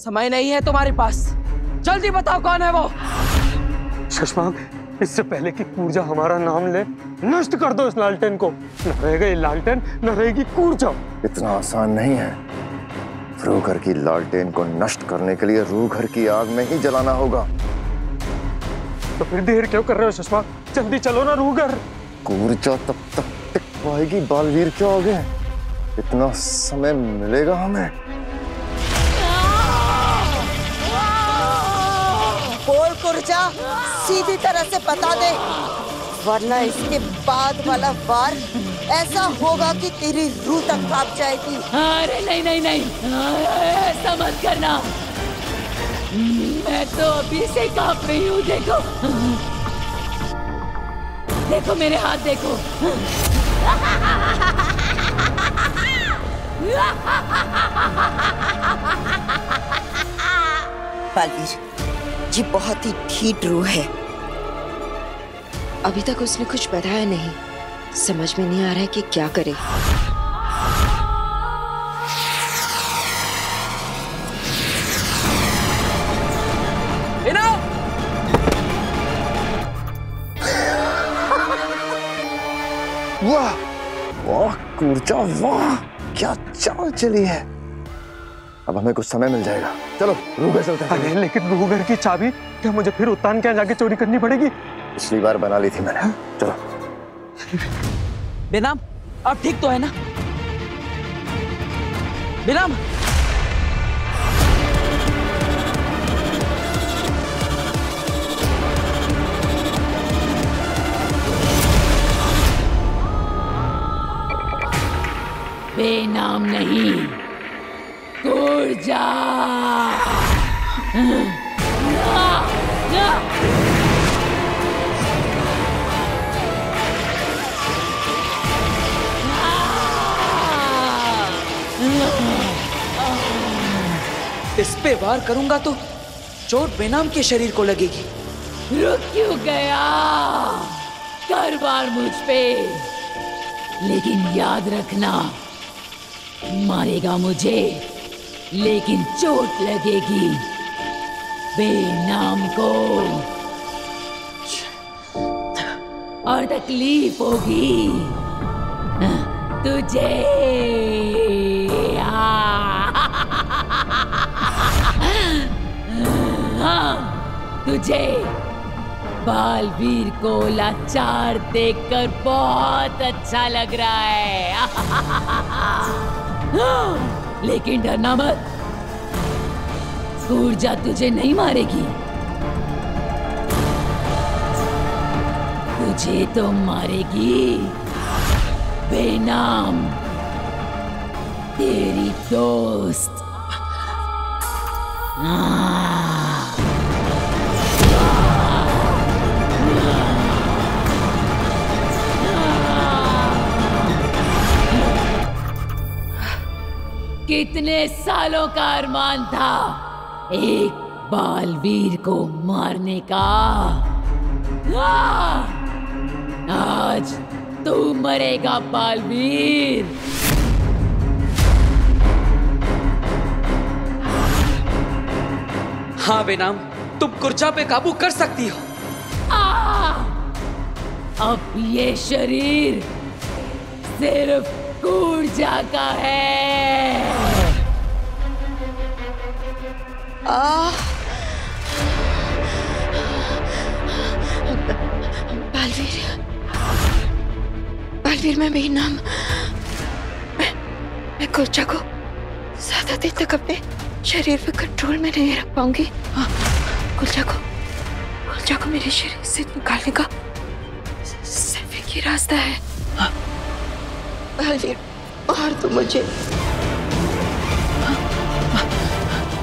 समय नहीं है तुम्हारे पास, जल्दी बताओ कौन है वो। शशांक, इससे पहले कि कूर्जा हमारा नाम ले, नष्ट कर दो इस लालटेन को। न रहेगा ये लालटेन, न रहेगी कूर्जा। इतना आसान नहीं है। रूघर की लालटेन को नष्ट करने के लिए रूघर की आग में ही जलाना होगा। तो फिर देर क्यों कर रहे हो शशांक? जल्दी चलो ना रूघर। कूर्जा तब तक टिक पाएगी बालवीर के आगे? इतना समय मिलेगा हमें? बोल कूर्जा, सीधी तरह से बता दे, वरना इसके बाद वाला वार ऐसा होगा कि तेरी रूह तक कांप जाएगी। अरे नहीं नहीं नहीं, ऐसा मत करना। मैं तो अभी से कांप रही हूँ। देखो देखो मेरे हाथ देखो। बालवीर, ये बहुत ही ढीठ रूह है। अभी तक उसने कुछ बताया नहीं, समझ में नहीं आ रहा है कि क्या करे। वाह वाह कूर्जा, वाह क्या चाल चली है। अब हमें कुछ समय मिल जाएगा। चलो रूघर चलते हैं। अरे लेकिन रूघर की चाबी क्या मुझे फिर उत्तान के यहाँ जाके चोरी करनी पड़ेगी? पिछली बार बना ली थी मैंने। चलो। बेनाम, अब ठीक तो है ना? बेनाम, बेनाम नहीं, कूर्जा। इस पे वार करूंगा तो चोट बेनाम के शरीर को लगेगी। रुक क्यों गया? कर वार मुझ पे, लेकिन याद रखना, मारेगा मुझे लेकिन चोट लगेगी बेनाम को और तकलीफ होगी तुझे। तुझे बालवीर को लाचार देखकर बहुत अच्छा लग रहा है। लेकिन डरना मत, कूर्जा तुझे नहीं मारेगी, तुझे तो मारेगी बेनाम, तेरी दोस्त। कितने सालों का अरमान था एक बालवीर को मारने का। आज तू मरेगा बालवीर। हाँ बेनाम, तुम कूर्जा पे काबू कर सकती हो। अब ये शरीर सिर्फ कूर्जा का है। बालवीर, मैं बेनाम, मैं कूर्जा को ज्यादा देर तक अपने शरीर पे कंट्रोल में नहीं रख पाऊंगी। कूर्जा को मेरे शरीर से निकालने का सिर्फ एक ही रास्ता है। बालवीर, मार दो मुझे,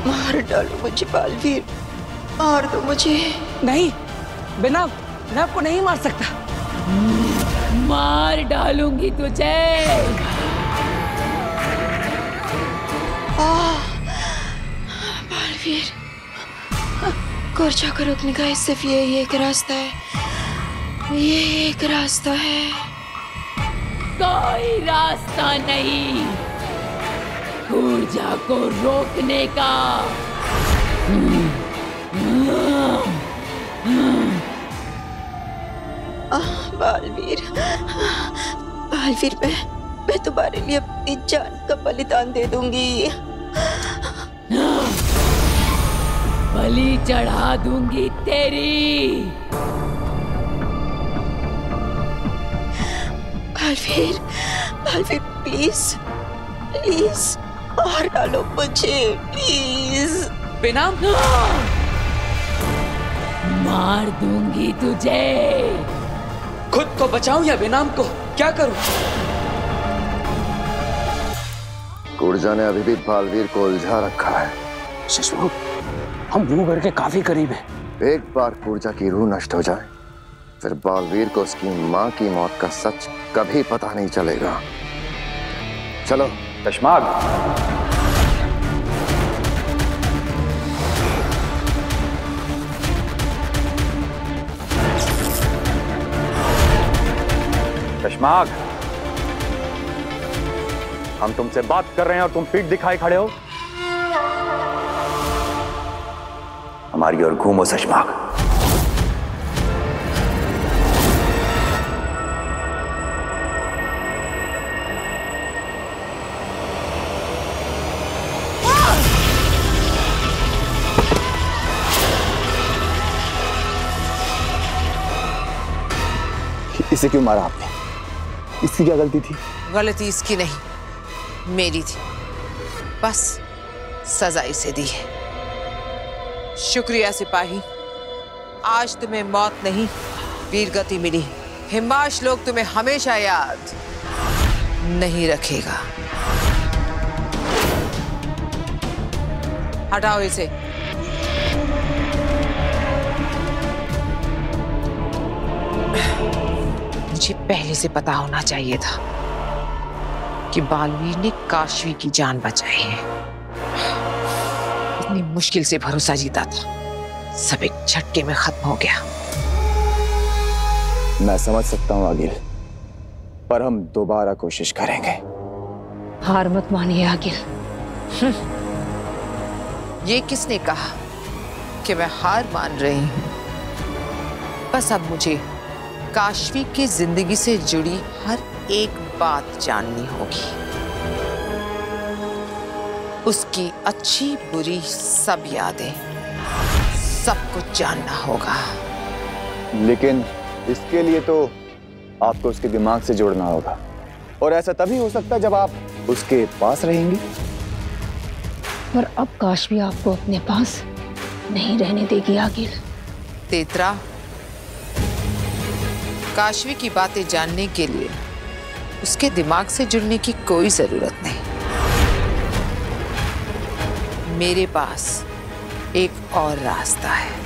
मार डालो मुझे बालवीर, मार दो मुझे। नहीं बेनाम, मैं आपको नहीं मार सकता। मार डालूंगी तुझे। बालवीर, कूर्जा को रोकने का सिर्फ यही एक रास्ता है, ये एक रास्ता है। कोई रास्ता नहीं कूर्जा को रोकने का। बालवीर, बालवीर, मैं तुम्हारे लिए अपनी जान का बलिदान दे दूंगी। बलि चढ़ा दूंगी तेरी। बालवीर, बालवीर, प्लीज प्लीज मार डालो मुझे, प्लीज। बेनाम, मार दूंगी तुझे। खुद को बचाऊं या बेनाम को? क्या करूं? कूर्जा ने अभी भी बालवीर को उलझा रखा है। शशांक, हम रूगर के काफी करीब हैं। एक बार कूर्जा की रूह नष्ट हो जाए, फिर बालवीर को उसकी माँ की मौत का सच कभी पता नहीं चलेगा। चलो कशमाग। कशमाग, हम तुमसे बात कर रहे हैं और तुम पीठ दिखाए खड़े हो। हमारी ओर घूमो कशमाग। इसे क्यों मारा आपने? इसकी क्या गलती थी? गलती इसकी नहीं, मेरी थी। बस सजा इसे दी है। शुक्रिया सिपाही, आज तुम्हें मौत नहीं वीरगति मिली। हिमाश लोग तुम्हें हमेशा याद नहीं रखेगा। हटाओ इसे। मुझे पहले से पता होना चाहिए था कि बालवीर ने काशवी की जान बचाई है। इतनी मुश्किल से भरोसा जीता था, सब एक झटके में खत्म हो गया। मैं समझ सकता हूँ आगिल, पर हम दोबारा कोशिश करेंगे। हार मत मानिए आगिल। ये किसने कहा कि मैं हार मान रही हूं? बस अब मुझे काशवी की जिंदगी से जुड़ी हर एक बात जाननी होगी। उसकी अच्छी बुरी सब यादें, सब कुछ जानना होगा। लेकिन इसके लिए तो आपको उसके दिमाग से जोड़ना होगा, और ऐसा तभी हो सकता है जब आप उसके पास रहेंगी। पर अब काशवी आपको अपने पास नहीं रहने देगी आगिल। तेतरा, काशवी की बातें जानने के लिए उसके दिमाग से जुड़ने की कोई जरूरत नहीं। मेरे पास एक और रास्ता है।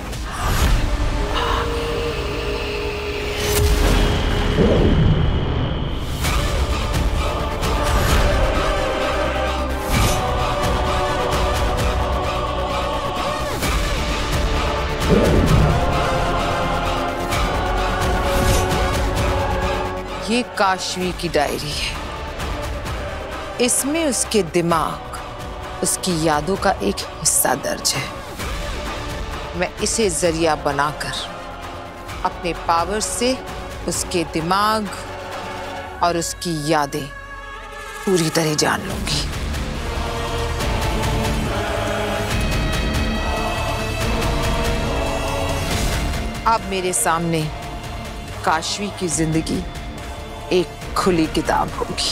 ये काशवी की डायरी है। इसमें उसके दिमाग, उसकी यादों का एक हिस्सा दर्ज है। मैं इसे जरिया बनाकर अपने पावर से उसके दिमाग और उसकी यादें पूरी तरह जान लूंगी। अब मेरे सामने काशवी की जिंदगी एक खुली किताब होगी।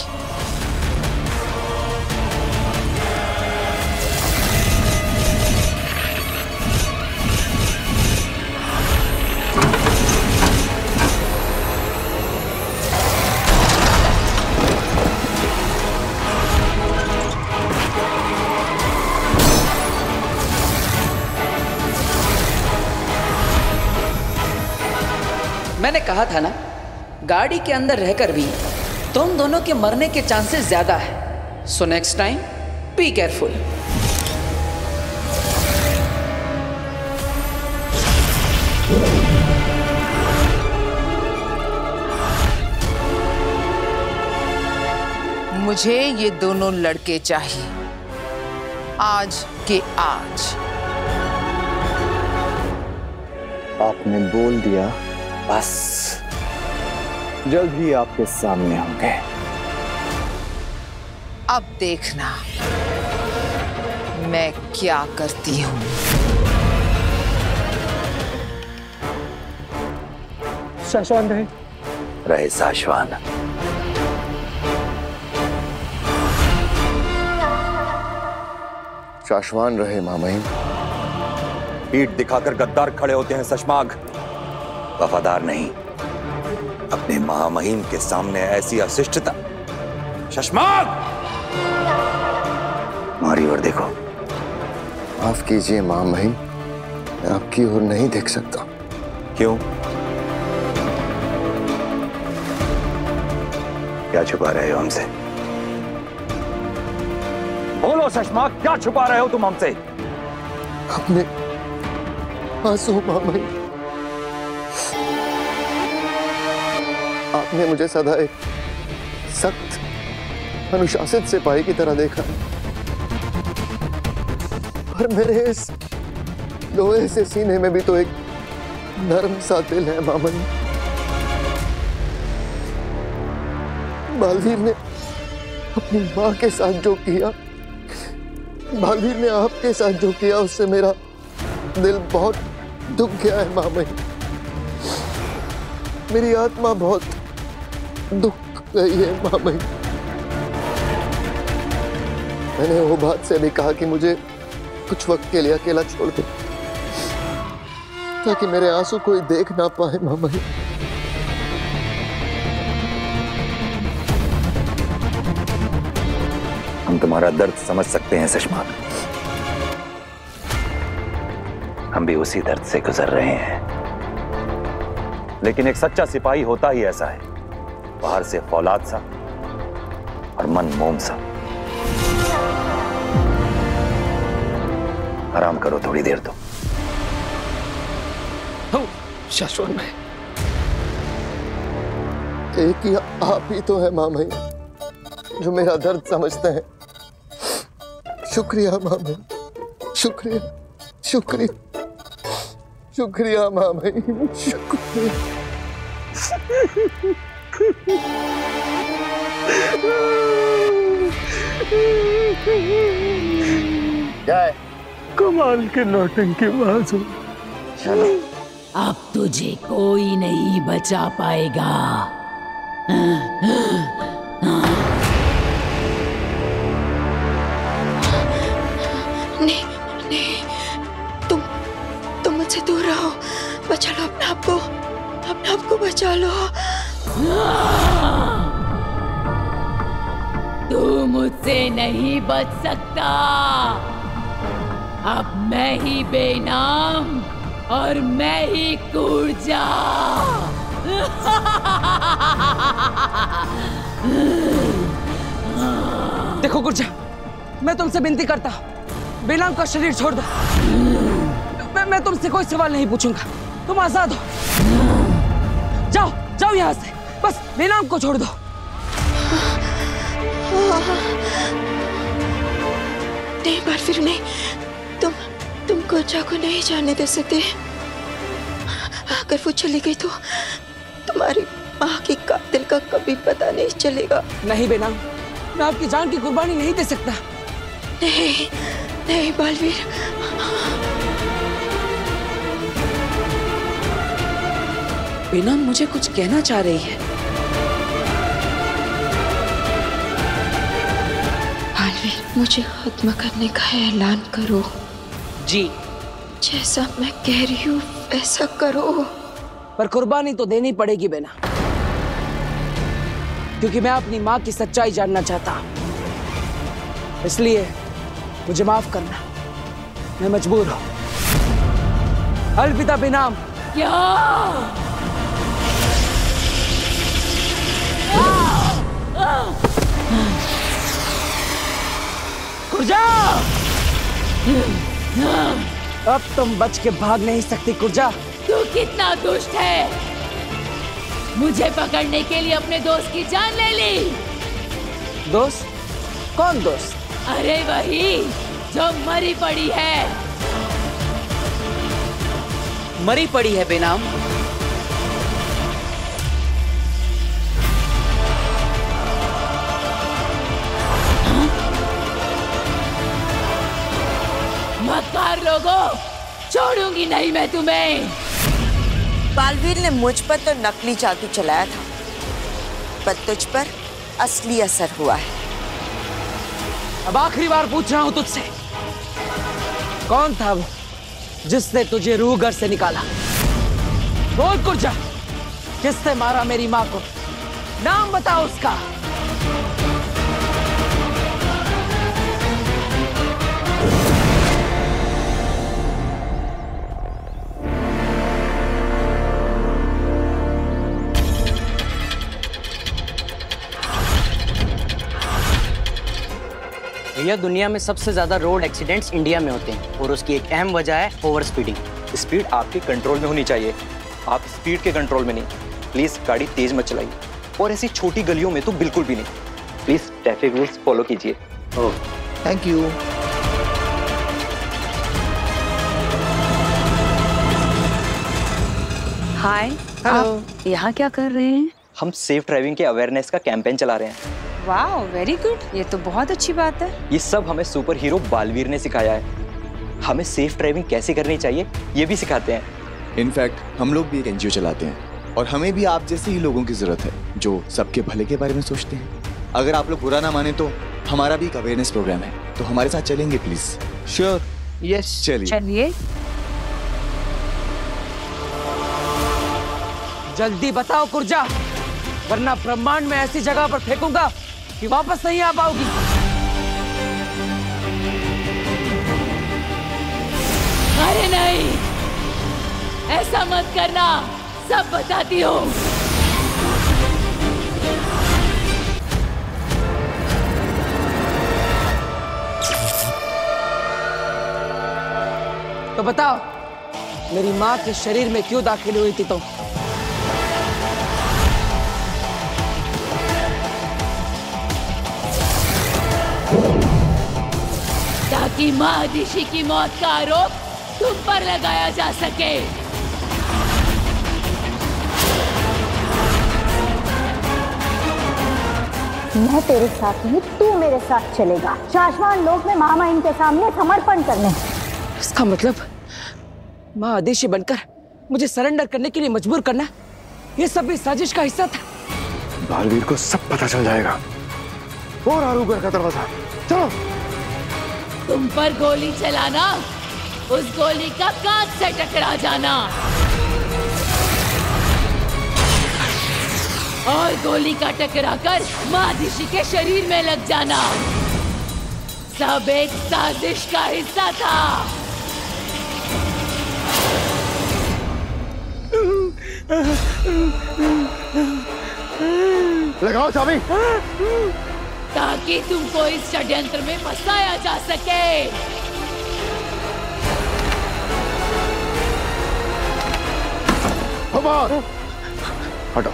मैंने कहा था ना, गाड़ी के अंदर रहकर भी तुम दोनों के मरने के चांसेस ज्यादा है। So next time be careful. मुझे ये दोनों लड़के चाहिए, आज के आज। आपने बोल दिया, बस जल्द ही आपके सामने होंगे। अब देखना मैं क्या करती हूँ। शाश्वान रहे। रहे शाश्वान। शाश्वान रहे मामहिम। पीठ दिखाकर गद्दार खड़े होते हैं शशमाग, वफादार नहीं। अपने महामहिम के सामने ऐसी अशिष्टता। शशमाग, हमारी ओर देखो। माफ कीजिए मामहिम, मैं आपकी ओर नहीं देख सकता। क्यों? क्या छुपा रहे हो हमसे? बोलो शशमाग, क्या छुपा रहे हो तुम हमसे? अपने आंसू मामहिम। आपने मुझे सदा एक सख्त अनुशासित सिपाही की तरह देखा, पर मेरे इस लोहे से सीने में भी तो एक नरम सा दिल है मामहिम। बालवीर ने अपनी माँ के साथ जो किया, बालवीर ने आपके साथ जो किया, उससे मेरा दिल बहुत दुख गया है मामहिम। मेरी आत्मा बहुत दुख गई है मामहिम। मैंने वो बात से भी कहा कि मुझे कुछ वक्त के लिए अकेला छोड़ दो, ताकि मेरे आंसू कोई देख ना पाए मामहिम। हम तुम्हारा दर्द समझ सकते हैं शशमाग। हम भी उसी दर्द से गुजर रहे हैं। लेकिन एक सच्चा सिपाही होता ही ऐसा है, बाहर से फौलाद सा और मन मोम सा। आराम करो थोड़ी देर तो। शाश्वान भाई, एक ही आप ही तो है मामहिम जो मेरा दर्द समझते हैं। शुक्रिया मामहिम, शुक्रिया, शुक्रिया, शुक्रिया मामहिम, शुक्रिया। क्या है? कमाल के नौटंकी बाज हो। चलो अब तुझे कोई नहीं बचा पाएगा। नहीं नहीं, तुम मुझसे दूर रहो। बचा लो अपने आप को बचा लो। तू मुझसे नहीं बच सकता। अब मैं ही बेनाम और मैं ही कूर्जा। देखो कुर्जा, मैं तुमसे विनती करता हूँ, बेनाम का शरीर छोड़ दो। मैं तुमसे कोई सवाल नहीं पूछूंगा, तुम आजाद हो। जाओ जाओ यहाँ से, बस बेनाम को छोड़ दो। नहीं बालवीर, नहीं, तुम कुर्जा को नहीं जाने दे सकते। अगर वो चली गई तो तुम्हारी माँ की कातिल का कभी पता नहीं चलेगा। नहीं बेनाम, मैं आपकी जान की कुर्बानी नहीं दे सकता। नहीं नहीं बालवीर, बेनाम मुझे कुछ कहना चाह रही है। बालवीर, मुझे खत्म करने का ऐलान करो। जी। जैसा मैं कह रही हूँ वैसा करो। पर कुर्बानी तो देनी पड़ेगी बेना, क्योंकि मैं अपनी माँ की सच्चाई जानना चाहता हूँ। इसलिए मुझे माफ करना, मैं मजबूर हूँ। अलविदा बेनाम। क्या? कुर्जा, अब तुम बच के भाग नहीं सकती कुर्जा। तू कितना दुष्ट है, मुझे पकड़ने के लिए अपने दोस्त की जान ले ली। दोस्त? कौन दोस्त? अरे वही जो मरी पड़ी है। मरी पड़ी है बेनाम। मक्कार लोगों, छोड़ूंगी नहीं मैं तुम्हें। बालवीर ने मुझ पर तो नकली जादू चलाया था, पर तुझ पर असली असर हुआ है। अब आखिरी बार पूछ रहा हूं तुझसे, कौन था वो जिसने तुझे रूह घर से निकाला? बोल कुर्जा, किसने मारा मेरी मां को? नाम बताओ उसका। भैया, दुनिया में सबसे ज्यादा रोड एक्सीडेंट्स इंडिया में होते हैं और उसकी एक अहम वजह है ओवर स्पीडिंग। स्पीड आपके कंट्रोल में होनी चाहिए, आप स्पीड के कंट्रोल में नहीं। प्लीज गाड़ी तेज मत चलाइए, और ऐसी छोटी गलियों में तो बिल्कुल भी नहीं। प्लीज ट्रैफिक रूल्स फॉलो कीजिए। ओह, थैंक यू। हाय, आप यहाँ क्या कर रहे हैं? हम सेफ ड्राइविंग के अवेयरनेस का कैंपेन चला रहे हैं। वाह, वेरी गुड, ये तो बहुत अच्छी बात है। ये सब हमें सुपर हीरो बालवीर ने सिखाया है। हमें सेफ ड्राइविंग कैसे करनी चाहिए ये भी सिखाते हैं। इनफैक्ट हम लोग भी एक एनजीओ चलाते हैं और हमें भी आप जैसे ही लोगों की जरूरत है जो सबके भले के बारे में सोचते हैं। अगर आप लोग बुरा ना माने तो हमारा भी एक अवेयरनेस प्रोग्राम है, तो हमारे साथ चलेंगे प्लीज? श्योर। यस, चलिए। चलिए। जल्दी बताओ कुर्जा, वरना ब्रह्मांड में ऐसी जगह पर फेंकूंगा कि वापस नहीं आ पाओगी। अरे नहीं, ऐसा मत करना, सब बताती हूँ। तो बताओ, मेरी माँ के शरीर में क्यों दाखिल हुई थी तुम? ताकि महादिशी की मौत का आरोप तुम पर लगाया जा सके। मैं तेरे साथ नहीं, तू मेरे साथ चलेगा शाश्वत लोक में महामहिम के सामने समर्पण करने। इसका मतलब माँ आदेशी बनकर मुझे सरेंडर करने के लिए मजबूर करना, ये सब भी साजिश का हिस्सा था। बालवीर को सब पता चल जाएगा। और आरूगर का दरवाजा, चलो। तुम पर गोली चलाना, उस गोली का कांच से टकरा जाना, और गोली का टकराकर महादिशी के शरीर में लग जाना, सब एक साजिश का हिस्सा था। लगाओ चाबी, ताकि तुमको इस षड्यंत्र में फंसाया जा सके। हटो।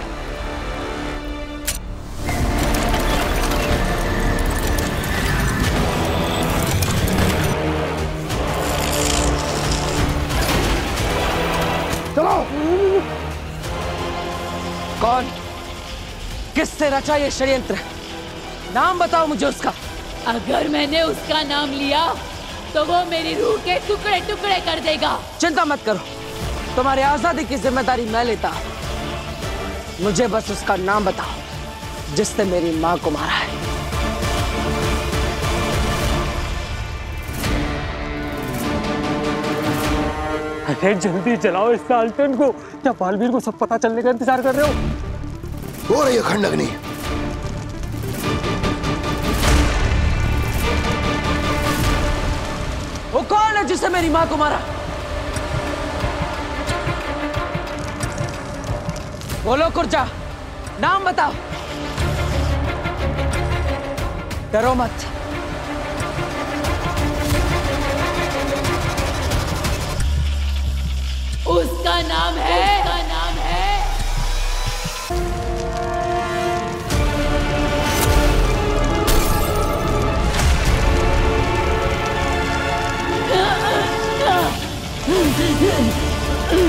चलो। कौन, किससे रचा ये षड्यंत्र? नाम बताओ मुझे उसका। अगर मैंने उसका नाम लिया तो वो मेरी रूह के टुकड़े टुकड़े कर देगा। चिंता मत करो, तुम्हारी आजादी की जिम्मेदारी मैं लेता। मुझे बस उसका नाम बताओ जिसने मेरी माँ को मारा है। अरे जल्दी जलाओ इस लालटेन को। क्या बालवीर को सब पता चलने का इंतजार कर रहे हो? हो रही है खंडग्नि। वो कौन है जिसने मेरी माँ को मारा? बोलो कुर्जा, नाम बताओ। डरो मत। उसका नाम है, कुर्जा,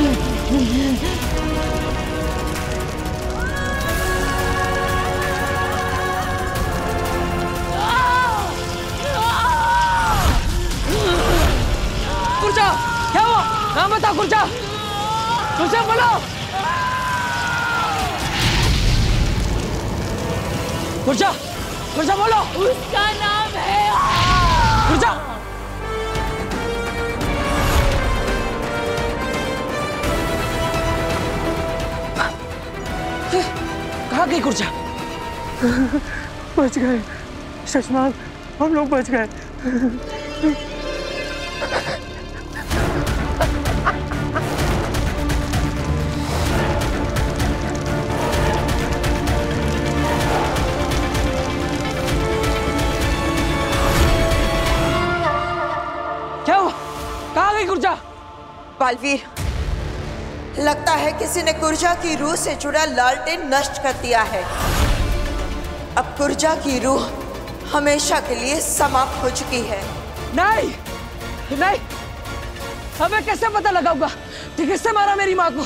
क्या हुआ? नाम बता कुर्जा। कुर्जा बोलो। कुर्जा, कुर्जा बोलो। उसका नाम है कुर्जा। कहाँ गई कुर्जा? बच गए शशमाग, हम लोग बच गए। क्या हुआ? कहाँ गई कुर्जा? बालवीर, लगता है किसी ने कुर्जा की रूह से जुड़ा लालटेन नष्ट कर दिया है। अब कुर्जा की रूह हमेशा के लिए समाप्त हो चुकी है। नहीं, नहीं, हमें कैसे पता लगाऊंगा कि किससे मारा मेरी माँ को?